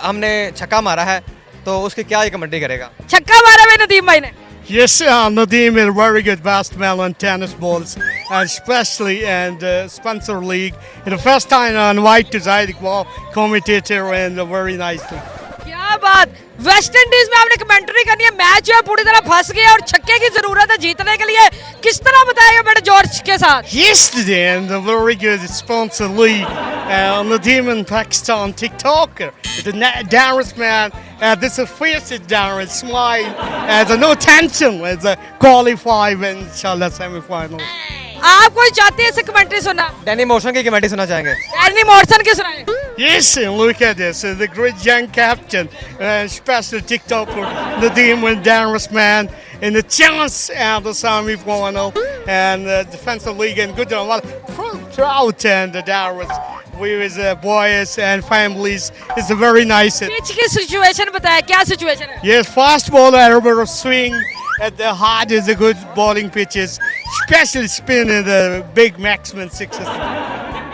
हमने छक्का मारा है तो उसकी क्या कमेंट्री करेगा? छक्का मारा भाई नदीम भाई ने। Yes, Nadeem is a very good basketball and tennis balls, and especially in the Spencer League. It's the first time on White to Zaydik Wall commentator and very nice. क्या बात, वेस्ट इंडीज में आपने commentary करनी है, match जो है पूरी तरह फंस गया और छक्के की जरूरत है जीतने के लिए, किस तरह बताएगा बेटे जॉर्ज के साथ? Yesterday in the very good Spencer League, Nadeem in Pakistan TikToker, the Darius man, this is first Darius smile, there's no tension, it's a qualify inshallah semi-final. आप कोई चाहते हैं इसे कमेंट्री सुनना? डैनी मॉर्सन की commentary सुनना चाहेंगे? Any Morrison की सुनाए। Yes, and look at this, the great young captain, special TikToker, Nadeem and Darius man, in the chance at the semi-final, and defensive league and good a lot proud and Darius with his boys and families. It's very nice. Pitch की situation बताया, क्या situation है? Yes, fast ball, a bit of swing at the hard is a good bowling pitches, especially spin in the big maximum sixes.